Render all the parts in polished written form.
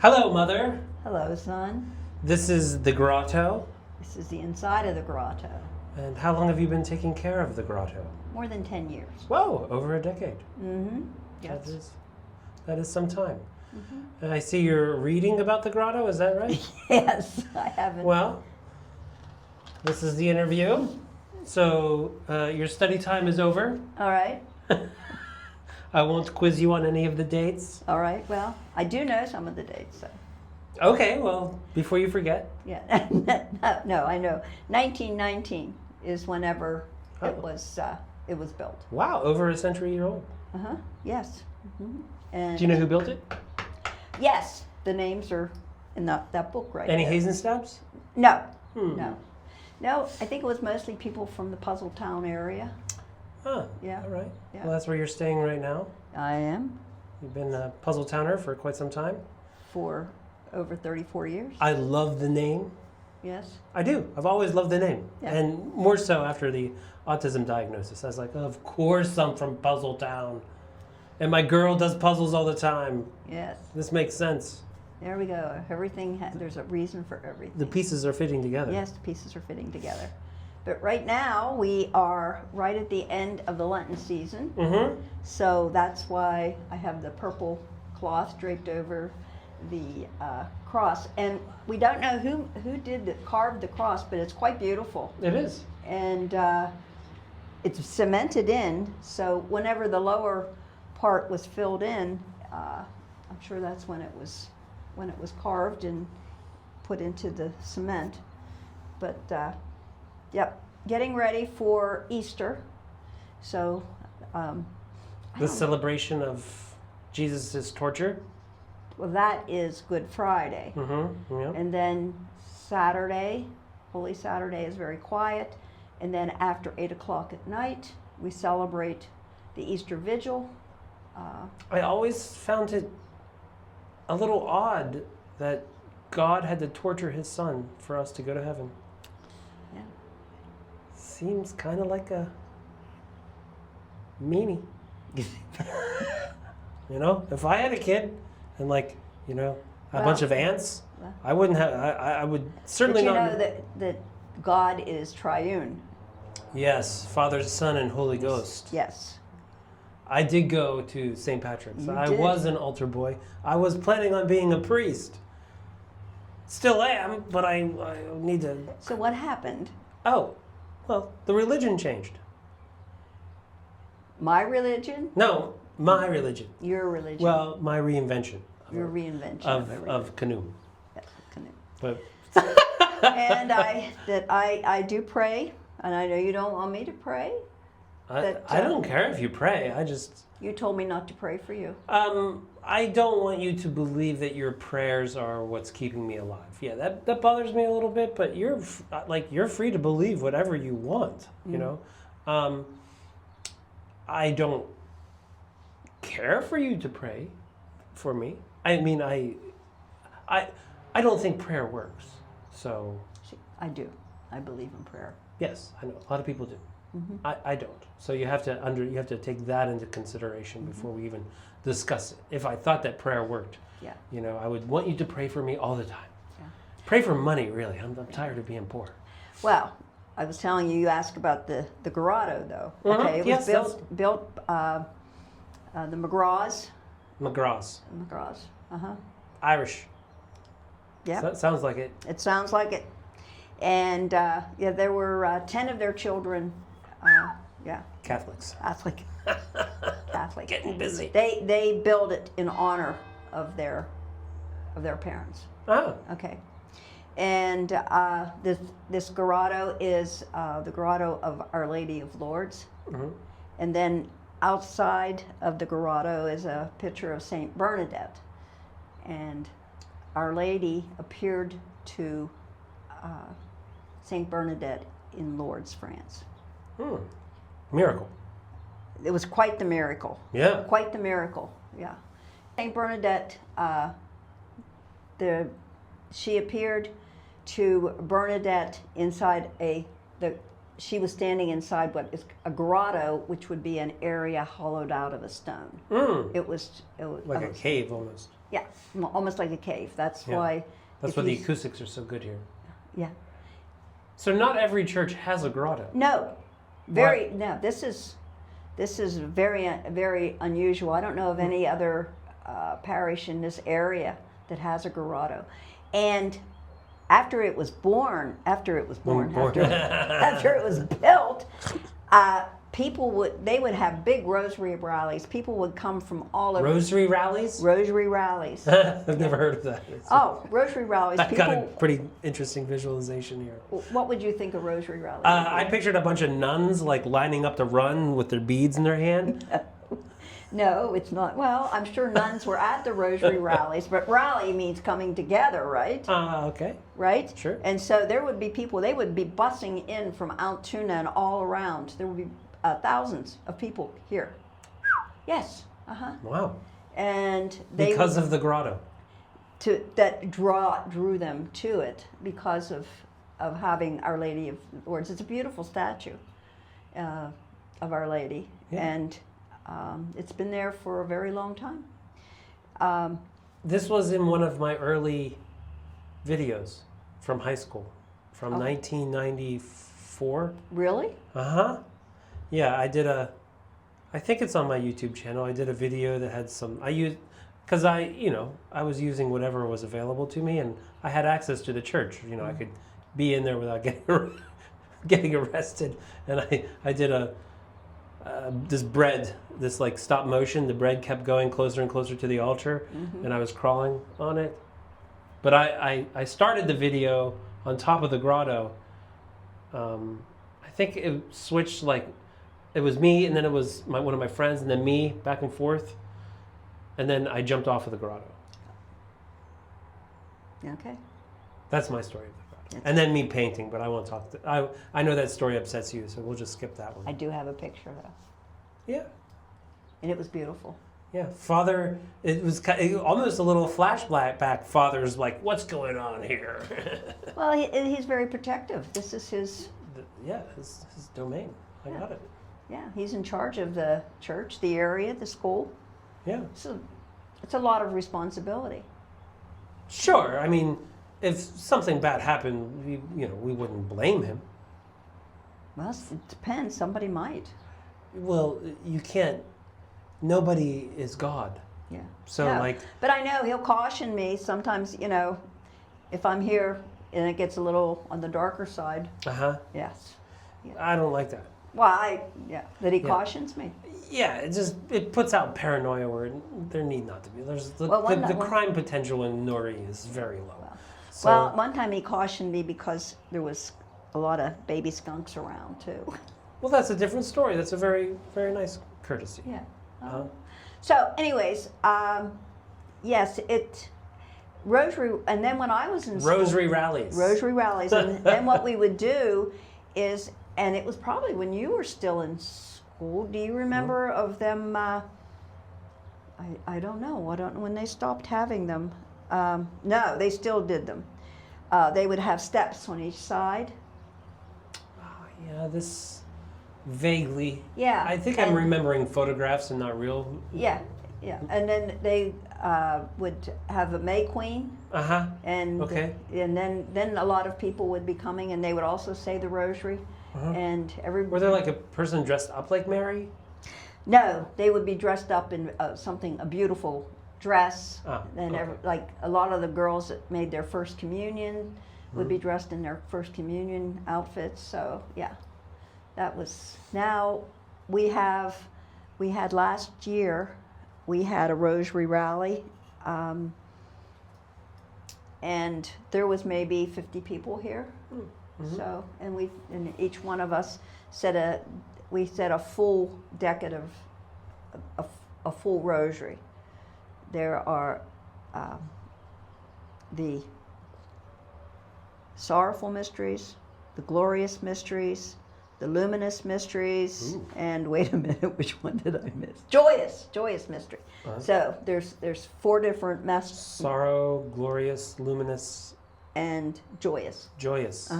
Hello, Mother. Hello, son. This is the Grotto. This is the inside of the grotto. And how long have you been taking care of the Grotto? More than 10 years. Whoa, over a decade. Mm-hmm. Yes. That is some time. Mm-hmm. And I see you're reading about the Grotto, is that right? Yes, I haven't. Well, this is the interview. So your study time is over. All right. I won't quiz you on any of the dates. All right. Well, I do know some of the dates, so. Okay, well, before you forget. Yeah. No, I know. 1919 is whenever it was built. Wow, over a century old. Uh-huh. Yes. Mm-hmm. And do you know who built it? Yes. The names are in that book right Any there. Hazenstabs? No. No. No, I think it was mostly people from the Puzzle Town area. Oh, Yeah. All right. Yeah. Well, that's where you're staying right now. I am. You've been a Puzzle Towner for quite some time. For over 34 years. I love the name. Yes. I do. I've always loved the name. Yeah. And more so after the autism diagnosis. I was like, of course I'm from Puzzle Town. And my girl does puzzles all the time. Yes. This makes sense. There we go. Everything, there's a reason for everything. The pieces are fitting together. Yes, the pieces are fitting together. But right now, we are right at the end of the Lenten season. Mm-hmm. So that's why I have the purple cloth draped over the cross. And we don't know who carved the cross, but it's quite beautiful. It is. And it's cemented in, so whenever the lower part was filled in, I'm sure that's when it was carved and put into the cement. But yep, getting ready for Easter. So The celebration of Jesus' torture. well, that is Good Friday. Mm-hmm. Yeah. And then Saturday, Holy Saturday, is very quiet. And then after 8 o'clock at night, we celebrate the Easter Vigil. I always found it a little odd that God had to torture his son for us to go to heaven. Yeah. Seems kind of like a meanie. You know, if I had a kid and a bunch of ants, I wouldn't have. I would certainly but you not. know that God is triune. Yes, Father, Son, and Holy Ghost. Yes. I did go to St. Patrick's. You I did. was an altar boy. I was planning on being a priest. Still am, but I need to. So what happened? Oh, well, the religion changed. My religion? No, my religion. Your religion? Well, my reinvention. Your reinvention of Khnum. Yes, Khnum. But And I do pray, and I know you don't want me to pray. I don't care if you pray. You told me not to pray for you. I don't want you to believe that your prayers are what's keeping me alive. Yeah, that bothers me a little bit, but you're free to believe whatever you want, you know. I don't care for you to pray for me. I mean, I don't think prayer works. So I do. I believe in prayer. yes, I know a lot of people do. Mm-hmm. I don't. So you have to take that into consideration before we even discuss it. If I thought that prayer worked, Yeah. you know, I would want you to pray for me all the time. Yeah. Pray for money, really. I'm tired of being poor. Well, I was telling you asked about the grotto, though. Mhm. Okay, it Yes, was built the McGraws. McGraws. Irish. Yeah. So, sounds like it. It sounds like it. And yeah, there were 10 of their children. Yeah, Catholics. Catholic. Catholic. Getting busy. They built it in honor of their parents. Oh. Okay. And this grotto is the grotto of Our Lady of Lourdes. Mm-hmm. And then outside of the grotto is a picture of Saint Bernadette. And Our Lady appeared to Saint Bernadette in Lourdes, France. Miracle. It was quite the miracle. Yeah. Quite the miracle, yeah. Saint Bernadette, she appeared to Bernadette inside the she was standing inside what is a grotto, which would be an area hollowed out of a stone. It was Like a cave almost. Yeah, almost like a cave. That's why. That's why the acoustics are so good here. Yeah. So not every church has a grotto. No, no. This is very unusual. I don't know of any other parish in this area that has a grotto, and after it was after it was built, people would have big rosary rallies. People would come from all over. Rosary rallies? Rosary rallies. I've never heard of that. Oh, rosary rallies. I've got a pretty interesting visualization here. What would you think a rosary rally? I pictured a bunch of nuns like lining up to run with their beads in their hand. No, it's not. Well, I'm sure nuns were at the rosary rallies, but rally means coming together, right? Okay. Right? Sure. And so there would be people, they would be bussing in from Altoona and all around. There would be thousands of people here. Yes. Wow. And because of the grotto. That drew them to it because of having Our Lady of Lourdes. It's a beautiful statue of Our Lady. Yeah. And it's been there for a very long time. This was in one of my early videos from high school, from 1994. Really? Yeah, I think it's on my YouTube channel. I did a video that had because I was using whatever was available to me, and I had access to the church. I could be in there without getting arrested, and I did this like stop motion. The bread kept going closer and closer to the altar, and I was crawling on it. But I started the video on top of the grotto. I think it switched, like it was me, and then it was one of my friends, and then me, back and forth, and then I jumped off of the grotto. Okay. That's my story of the grotto. And then me painting, but I won't talk. I know that story upsets you, so we'll just skip that one. I do have a picture though. Yeah. And it was beautiful. Yeah, Father, it was almost a little flashback. Father's like, what's going on here? Well, he's very protective. This is his... his domain. I got it. Yeah, he's in charge of the church, the area, the school. Yeah. So it's a lot of responsibility. Sure. I mean, if something bad happened, we wouldn't blame him. Well, it depends. Somebody might. Well, you can't. Nobody is God. Yeah. So no. But I know he'll caution me sometimes. If I'm here and it gets a little on the darker side. Yes. Yeah. I don't like that. Well, that he cautions me. Yeah, it puts out paranoia where there need not to be. There's the crime potential in Newry is very low. Well, one time he cautioned me because there was a lot of baby skunks around too. Well, that's a different story. That's a very, very nice courtesy. Yeah. So, anyways, yes, rosary, and then when I was in school, Rosary rallies, and then what we would do is, and it was probably when you were still in school. Do you remember of them? I don't know. I don't know when they stopped having them. No, they still did them. They would have steps on each side. Yeah, this vaguely. Yeah. I think I'm remembering photographs and not real. Yeah. And then they would have a May Queen. And okay. And then a lot of people would be coming, and they would also say the Rosary. And Were there like a person dressed up like Mary? No, they would be dressed up in a beautiful dress. Like a lot of the girls that made their first communion would be dressed in their first communion outfits. So yeah, that was. Now we had last year, we had a Rosary rally, and there was maybe 50 people here. So, and each one of us said a full decade of a full rosary. There are the sorrowful mysteries, the glorious mysteries, the luminous mysteries, and wait a minute, which one did I miss? Joyous mystery. So there's 4 different sorrow, glorious, luminous, and joyous. Joyous.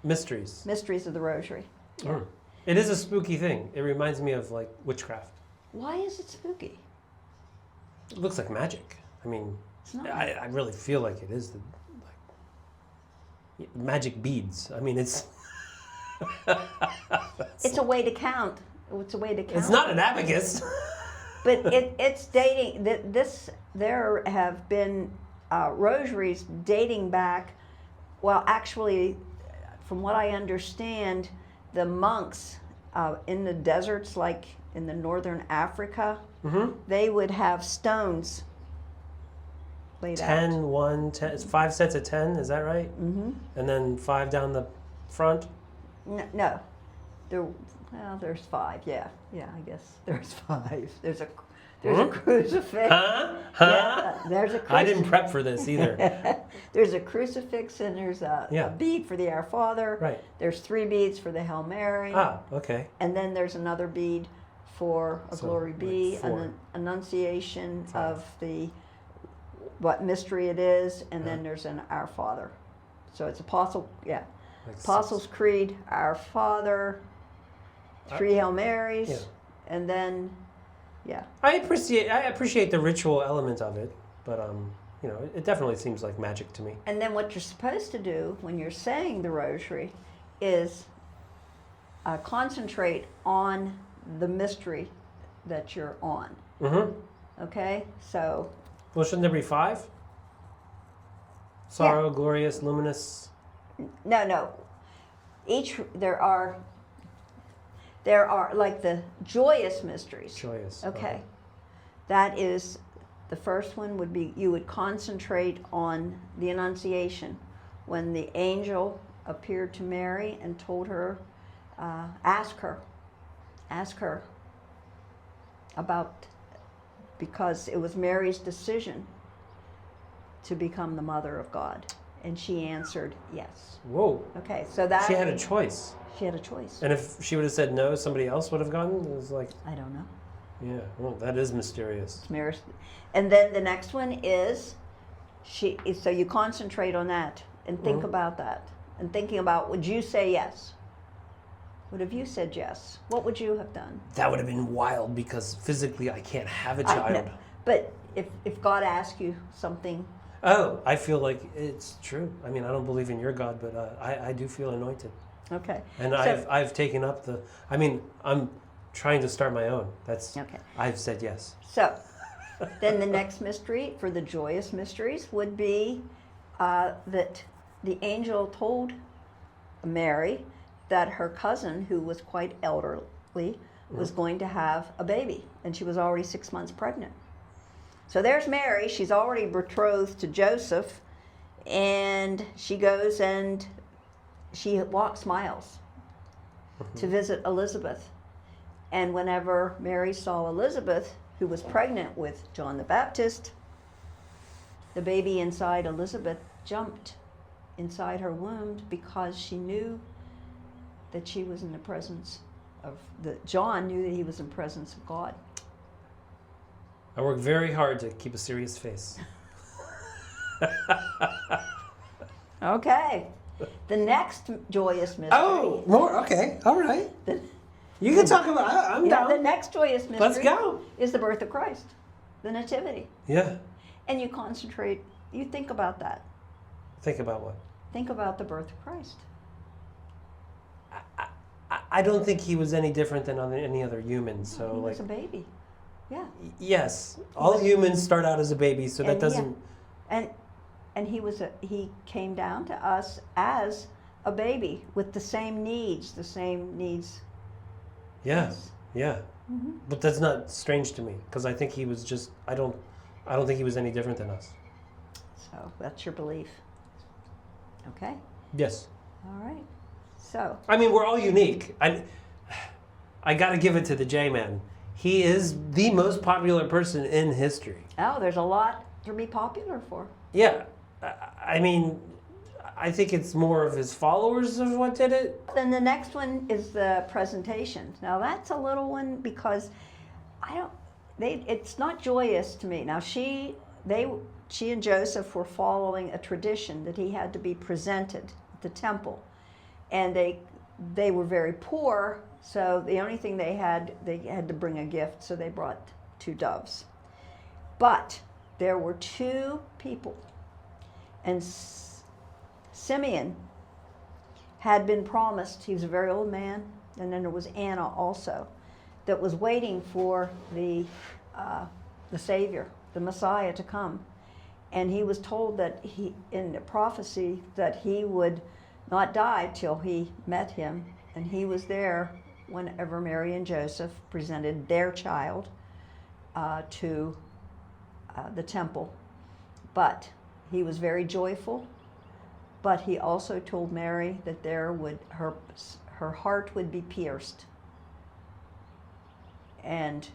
Mysteries. Mysteries of the Rosary. Yeah. Mm. It is a spooky thing. It reminds me of like witchcraft. Why is it spooky? It looks like magic. I mean, It's not. I really feel like it is like magic beads. I mean, it's It's a way to count. It's a way to count. it's not an abacus. But it's dating. There have been rosaries dating back. Well, actually, from what I understand, the monks in the deserts, like in the northern Africa, they would have stones laid out. 10, 1, 10. It's 5 sets of 10. Is that right? Mm-hmm. And then 5 down the front. No, there's 5. Yeah, I guess there's 5. There's a crucifix. Huh? Yeah, there's a crucifix. I didn't prep for this either. There's a crucifix and there's a bead for the Our Father. Right. There's 3 beads for the Hail Mary. Ah, okay. And then there's another bead for a So, Glory Be, like 4. an Annunciation 5. of what mystery it is, and then there's an Our Father. So it's Apostles' Creed, Our Father, 3 Hail Marys, and then I appreciate the ritual element of it, but it definitely seems like magic to me. And then what you're supposed to do when you're saying the rosary is concentrate on the mystery that you're on. Mm-hmm. Okay? So... Well, shouldn't there be 5? Sorrow, glorious, luminous. No. There are like the joyous mysteries. Joyous. Okay. That is, the first one would be, you would concentrate on the Annunciation, when the angel appeared to Mary and told her, ask her about, because it was Mary's decision to become the mother of God. And she answered yes. Whoa. Okay, so that... She had a choice. She had a choice. And if she would have said no, somebody else would have gone? It was like... I don't know. Yeah, well, that is mysterious. It's Mary's. And then the next one is, so you concentrate on that and think about that. And thinking about, would you say yes? What if you said yes? What would you have done? That would have been wild because physically I can't have a child. But if God asked you something... Oh, I feel like it's true. I mean, I don't believe in your God, but I do feel anointed. Okay. And I've taken up I'm trying to start my own. Okay. I've said yes. So, then the next mystery for the joyous mysteries would be that the angel told Mary that her cousin, who was quite elderly, was going to have a baby, and she was already 6 months pregnant. So there's Mary. She's already betrothed to Joseph, and she goes and she walks miles to visit Elizabeth. And whenever Mary saw Elizabeth, who was pregnant with John the Baptist, the baby inside Elizabeth jumped inside her womb because she knew that she was in the presence of John knew that he was in the presence of God. I work very hard to keep a serious face. Okay. The next joyous mystery. Oh, more? Okay. All right. You can talk about it. I'm down. The next joyous mystery Let's go. is the birth of Christ, the Nativity. Yeah. And you concentrate, you think about that. Think about what? Think about the birth of Christ. I don't think he was any different than any other human. So He was a baby. Yeah. Yes, all humans start out as a baby, so that doesn't. And he came down to us as a baby with the same needs. Yeah, Yes. yeah. Mm-hmm. But that's not strange to me because I think he was just. I don't think he was any different than us. So that's your belief. Okay. Yes. All right. So. I mean, we're all unique. I got to give it to the J-Man. He is the most popular person in history. Oh, there's a lot to be popular for. Yeah. I mean, I think it's more of his followers of what did it. Then the next one is the presentation. Now that's a little one because it's not joyous to me. Now she and Joseph were following a tradition that he had to be presented at the temple. and they were very poor, so the only thing they had to bring a gift, so they brought 2 doves. But there were 2 people, and Simeon had been promised, he was a very old man, and then there was Anna also, that was waiting for the Savior, the Messiah, to come. And he was told that in the prophecy, that he would not die till he met him, and he was there whenever Mary and Joseph presented their child to the temple. But he was very joyful, but he also told Mary that her heart would be pierced. And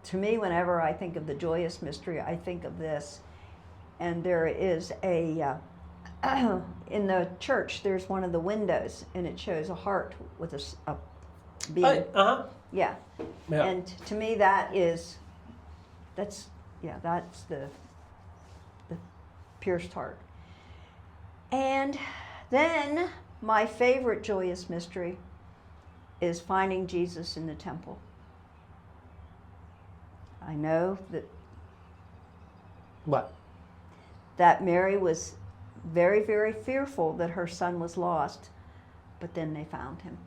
to me, whenever I think of the joyous mystery, I think of this. And there is in the church, there's one of the windows, and it shows a heart with a beam. Yeah. And to me, that's the pierced heart. And then my favorite joyous mystery is finding Jesus in the temple. I know that. What? That Mary was very, very fearful that her son was lost, but then they found him.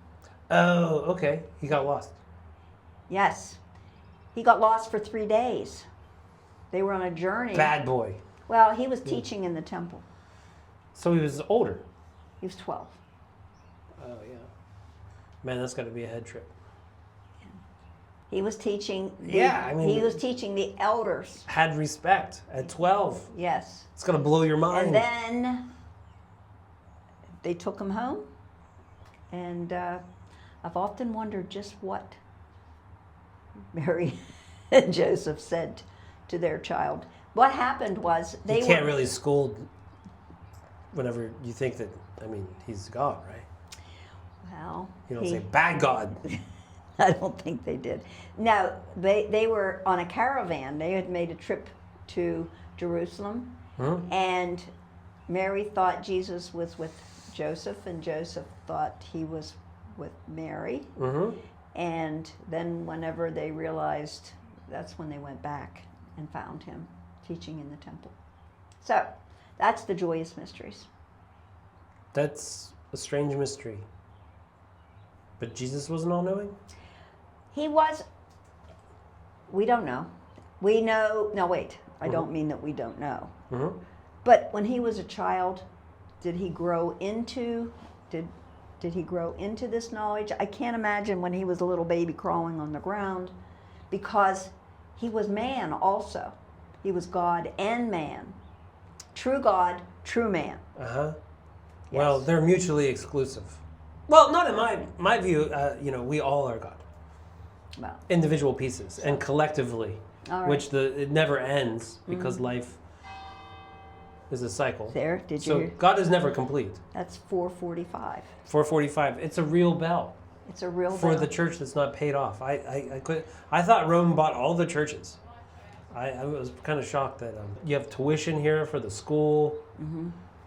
Oh, okay. He got lost. Yes. He got lost for 3 days. They were on a journey. Bad boy. Well, he was teaching in the temple. So he was older. He was 12. Oh, yeah. Man, that's got to be a head trip. He was teaching. He was teaching the elders. Had respect at 12. Yes. It's gonna blow your mind. And then they took him home, and I've often wondered just what Mary and Joseph said to their child. What happened was you can't really scold whenever you think that. I mean, he's God, right? Well, you don't say bad God. I don't think they did. No, they were on a caravan. They had made a trip to Jerusalem, and Mary thought Jesus was with Joseph, and Joseph thought he was with Mary. And then whenever they realized, that's when they went back and found him teaching in the temple. So that's the joyous mysteries. That's a strange mystery. But Jesus wasn't all-knowing? He was. We don't know. We know. No, wait. I don't mean that we don't know. But when he was a child, did he grow into? Did he grow into this knowledge? I can't imagine when he was a little baby crawling on the ground, because he was man also. He was God and man. True God, true man. Yes. Well, they're mutually exclusive. Well, not in my view. We all are God. Well, individual pieces and collectively, which it never ends because life is a cycle. There, did you? So God is never complete. That's 445. 445. It's a real bell. It's a real bell for the church that's not paid off. I thought Rome bought all the churches. I was kind of shocked that you have tuition here for the school.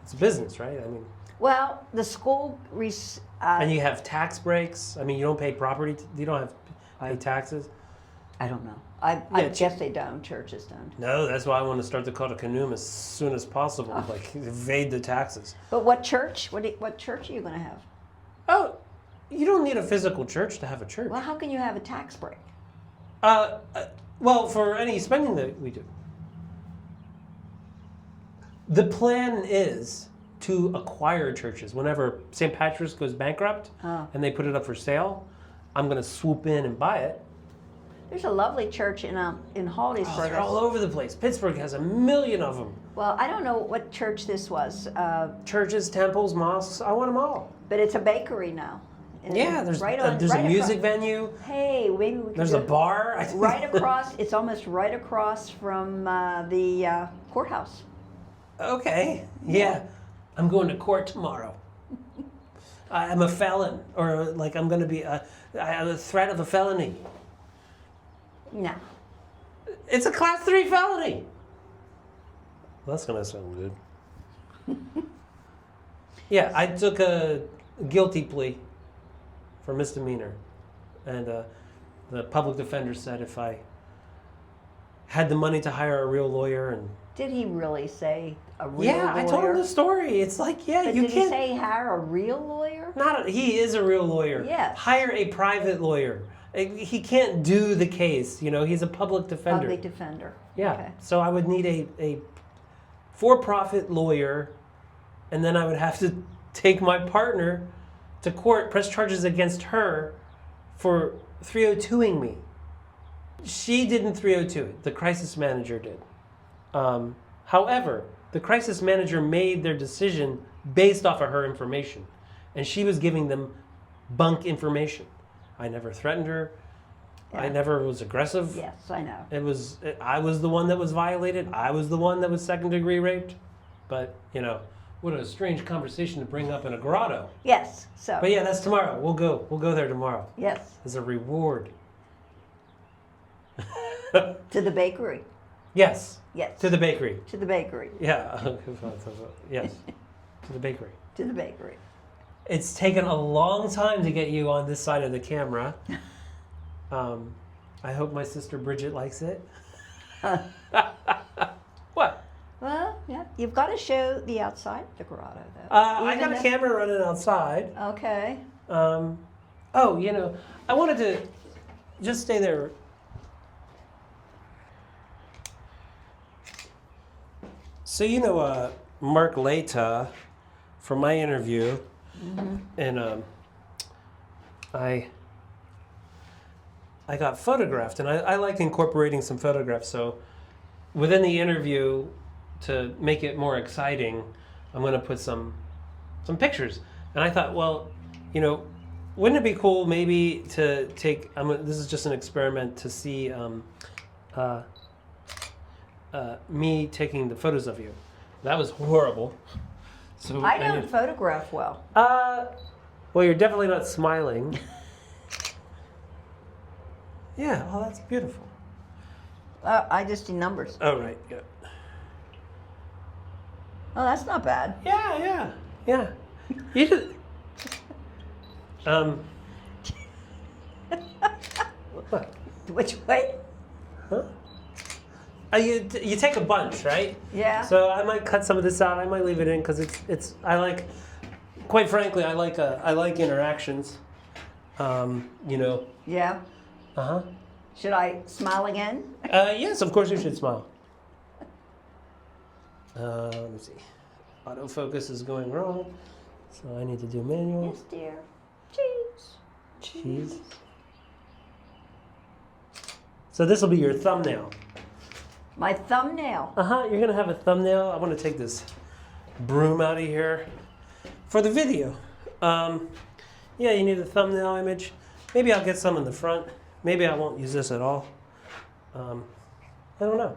It's a business, right? I mean. Well, the school. And you have tax breaks. I mean, you don't pay property. You don't have. Pay taxes? I don't know. I guess they don't. Churches don't. No, that's why I want to start the call to Khnum as soon as possible. Like evade the taxes. But what church? What church are you going to have? Oh, you don't need a physical church to have a church. Well, how can you have a tax break? Well, for any spending that we do. The plan is to acquire churches. Whenever St. Patrick's goes bankrupt and they put it up for sale, I'm going to swoop in and buy it. There's a lovely church in Hollidaysburg. Oh, they're all over the place. Pittsburgh has 1 million of them. Well, I don't know what church this was. Churches, temples, mosques, I want them all. But it's a bakery now. Yeah, there's a music venue. Hey, maybe we could. There's a bar. Right across. It's almost right across from the courthouse. Okay. Yeah. I'm going to court tomorrow. I'm a felon, or like I'm going to be I have a threat of a felony. No. It's a class 3 felony. Well, that's going to sound good. Yeah, I took a guilty plea for misdemeanor. And the public defender said if I had the money to hire a real lawyer and... Did he really say a real lawyer? Yeah, I told him the story. It's like, yeah, But you did can't... he say hire a real lawyer? He is a real lawyer. Yes. Hire a private lawyer. He can't do the case, you know, he's a public defender. Public defender. Yeah, Okay. so I would need a for-profit lawyer, and then I would have to take my partner to court, press charges against her for 302ing me. She didn't 302 it, the crisis manager did. However, the crisis manager made their decision based off of her information, and she was giving them bunk information. I never threatened her. Yeah. I never was aggressive. Yes, I know. I was the one that was violated. I was the one that was second-degree raped. But, you know, what a strange conversation to bring up in a grotto. Yes, so. But yeah, that's tomorrow. We'll go there tomorrow. Yes. As a reward. To the bakery. Yes. Yes. To the bakery. To the bakery. Yeah. Yes. To the bakery. To the bakery. It's taken a long time to get you on this side of the camera. I hope my sister Bridget likes it. What? Well, yeah. You've got to show the outside of the grotto, though. I got a camera running outside. Okay. Oh, you know, I wanted to just stay there. So, you know, Mark Leta, for my interview, and I got photographed, and I like incorporating some photographs. So within the interview, to make it more exciting, I'm going to put some pictures. And I thought, well, you know, wouldn't it be cool maybe to take? This is just an experiment to see me taking the photos of you. That was horrible. So I don't photograph well. Well, you're definitely not smiling. Yeah, oh, that's beautiful. I just do numbers. Oh, right, yeah. Oh, that's not bad. Yeah. You just, what? Which way? Huh? You take a bunch, right? Yeah. So I might cut some of this out. I might leave it in because it's I like, quite frankly, I like interactions. You know. Yeah. Uh-huh. Should I smile again? Yes, of course you should smile. Let me see. Autofocus is going wrong, so I need to do manual. Yes, dear. Cheese. Cheese. So this will be your thumbnail. My thumbnail. You're gonna have a thumbnail. I want to take this broom out of here for the video. Yeah, you need a thumbnail image. Maybe I'll get some in the front. Maybe I won't use this at all. I don't know.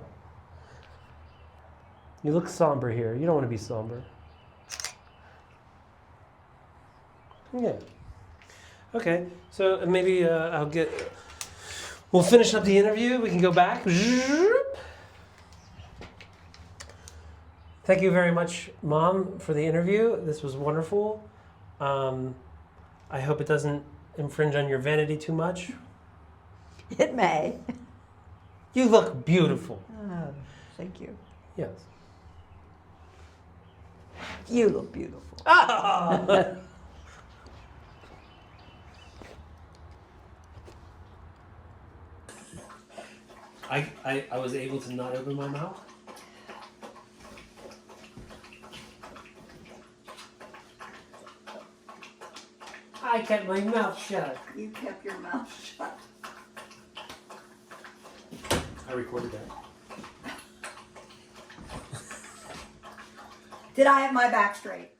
You look somber here. You don't want to be somber. Yeah. Okay, so maybe we'll finish up the interview. We can go back. Thank you very much, Mom, for the interview. This was wonderful. I hope it doesn't infringe on your vanity too much. It may. You look beautiful. Oh, thank you. Yes. You look beautiful. Ah! I was able to not open my mouth. I kept my mouth shut. You kept your mouth shut. I recorded that. Did I have my back straight?